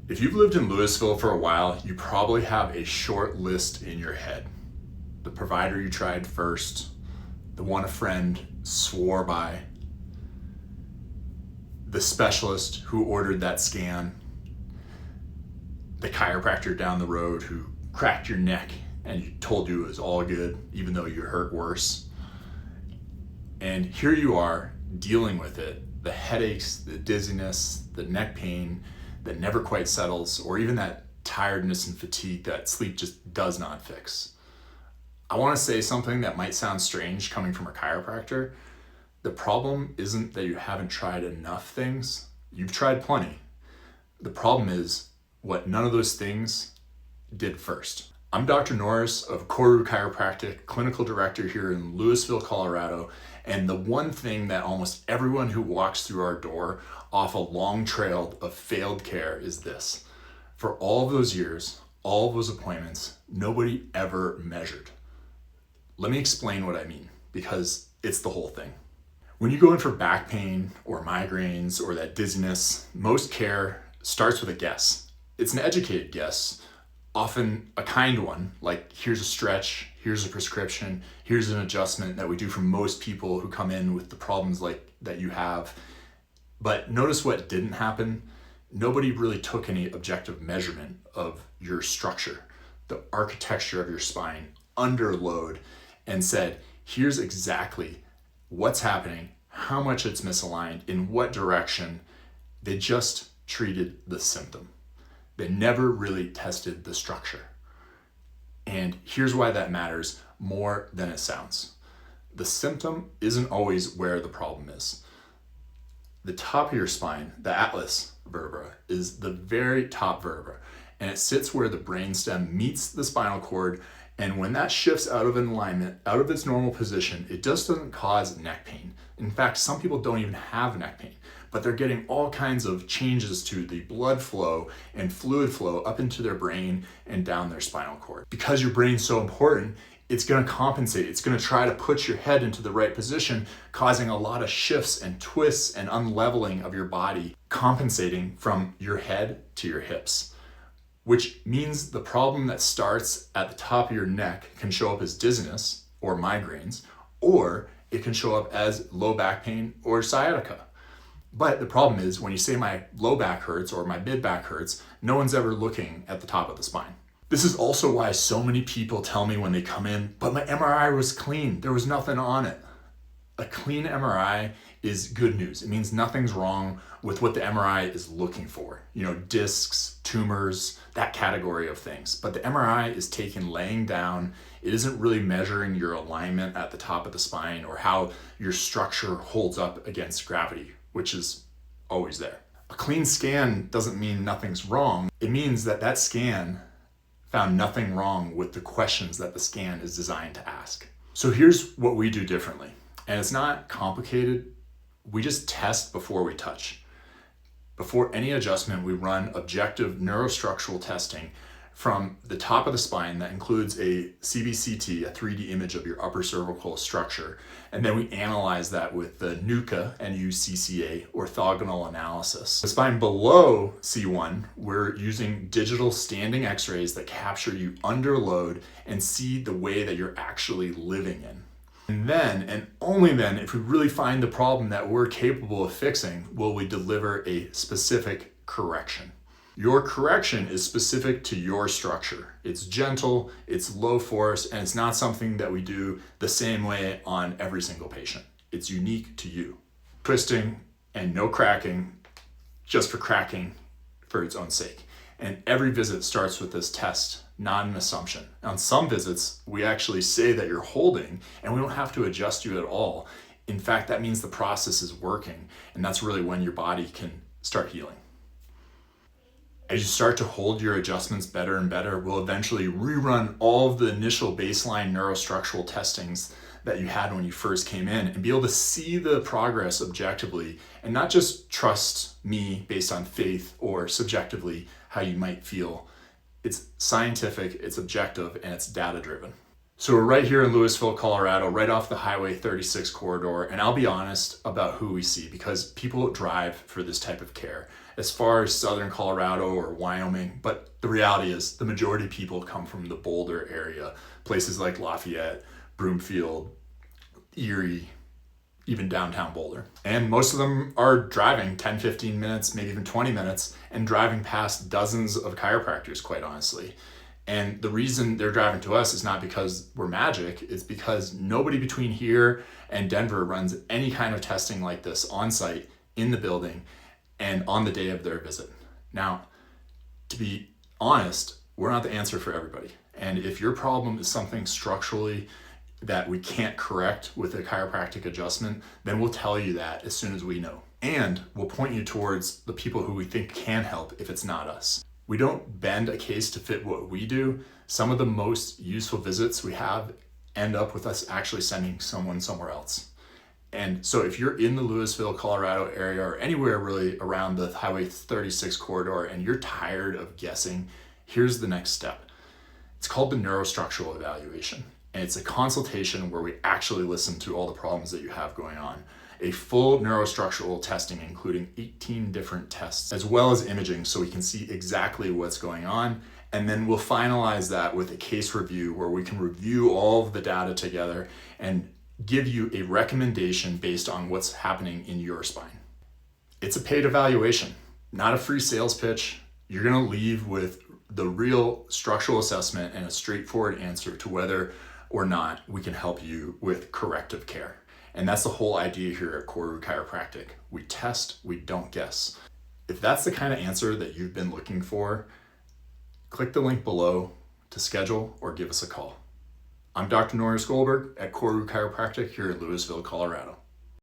If you've lived in Louisville for a while, you probably have a short list in your head. The provider you tried first, the one a friend swore by, the specialist who ordered that scan, the chiropractor down the road who cracked your neck and you told you it was all good, even though you hurt worse. And here you are dealing with it, the headaches, the dizziness, the neck pain that never quite settles, or even that tiredness and fatigue that sleep just does not fix. I want to say something that might sound strange coming from a chiropractor. The problem isn't that you haven't tried enough things. You've tried plenty. The problem is what none of those things did first. I'm Dr. Norris of Koru Chiropractic, clinical director here in Louisville, Colorado, and the one thing that almost everyone who walks through our door off a long trail of failed care is this. For all of those years, all of those appointments, nobody ever measured. Let me explain what I mean, because it's the whole thing. When you go in for back pain or migraines or that dizziness, most care starts with a guess. It's an educated guess, often a kind one, like here's a stretch, here's a prescription, here's an adjustment that we do for most people who come in with the problems like that you have. But notice what didn't happen. Nobody really took any objective measurement of your structure, the architecture of your spine under load, and said, here's exactly what's happening, how much it's misaligned, in what direction. They just treated the symptom. They never really tested the structure. And here's why that matters more than it sounds. The symptom isn't always where the problem is. The top of your spine, the atlas vertebra, is the very top vertebra, and it sits where the brainstem meets the spinal cord. And when that shifts out of alignment, out of its normal position, it just doesn't cause neck pain. In fact, some people don't even have neck pain, but they're getting all kinds of changes to the blood flow and fluid flow up into their brain and down their spinal cord. Because your brain's so important, it's going to compensate. It's going to try to put your head into the right position, causing a lot of shifts and twists and unleveling of your body, compensating from your head to your hips. Which means the problem that starts at the top of your neck can show up as dizziness or migraines, or it can show up as low back pain or sciatica. But the problem is when you say my low back hurts or my mid back hurts, no one's ever looking at the top of the spine. This is also why so many people tell me when they come in, but my MRI was clean, there was nothing on it. A clean MRI is good news. It means nothing's wrong with what the MRI is looking for. Discs, tumors, that category of things. But the MRI is taken laying down. It isn't really measuring your alignment at the top of the spine or how your structure holds up against gravity, which is always there. A clean scan doesn't mean nothing's wrong. It means that that scan found nothing wrong with the questions that the scan is designed to ask. So here's what we do differently. And it's not complicated. We just test before we touch. Before any adjustment, we run objective neurostructural testing from the top of the spine that includes a CBCT, a 3D image of your upper cervical structure. And then we analyze that with the NUCCA, N-U-C-C-A, orthogonal analysis. The spine below C1, we're using digital standing x-rays that capture you under load and see the way that you're actually living in. And then, and only then, if we really find the problem that we're capable of fixing, will we deliver a specific correction. Your correction is specific to your structure. It's gentle, it's low force, and it's not something that we do the same way on every single patient. It's unique to you. Twisting and no cracking, just for cracking for its own sake. And every visit starts with this test, not an assumption. On some visits, we actually say that you're holding and we don't have to adjust you at all. In fact, that means the process is working, and that's really when your body can start healing. As you start to hold your adjustments better and better, we'll eventually rerun all of the initial baseline neurostructural testings that you had when you first came in and be able to see the progress objectively and not just trust me based on faith or subjectively how you might feel. It's scientific, it's objective, and it's data driven. So we're right here in Louisville, Colorado, right off the Highway 36 corridor, and I'll be honest about who we see because people drive for this type of care, as far as southern Colorado or Wyoming, but the reality is the majority of people come from the Boulder area, places like Lafayette, Broomfield, Erie, even downtown Boulder. And most of them are driving 10, 15 minutes, maybe even 20 minutes, and driving past dozens of chiropractors, quite honestly. And the reason they're driving to us is not because we're magic, it's because nobody between here and Denver runs any kind of testing like this on site, in the building, and on the day of their visit. Now, to be honest, we're not the answer for everybody. And if your problem is something structurally that we can't correct with a chiropractic adjustment, then we'll tell you that as soon as we know. And we'll point you towards the people who we think can help if it's not us. We don't bend a case to fit what we do. Some of the most useful visits we have end up with us actually sending someone somewhere else. And so if you're in the Louisville, Colorado area, or anywhere really around the Highway 36 corridor, and you're tired of guessing, here's the next step. It's called the neurostructural evaluation. And it's a consultation where we actually listen to all the problems that you have going on. A full neurostructural testing, including 18 different tests, as well as imaging, so we can see exactly what's going on. And then we'll finalize that with a case review where we can review all of the data together and give you a recommendation based on what's happening in your spine. It's a paid evaluation, not a free sales pitch. You're gonna leave with the real structural assessment and a straightforward answer to whether or not we can help you with corrective care. And that's the whole idea here at Koru Chiropractic. We test, we don't guess. If that's the kind of answer that you've been looking for, click the link below to schedule or give us a call. I'm Dr. Norris Goldberg at Koru Chiropractic here in Louisville, Colorado.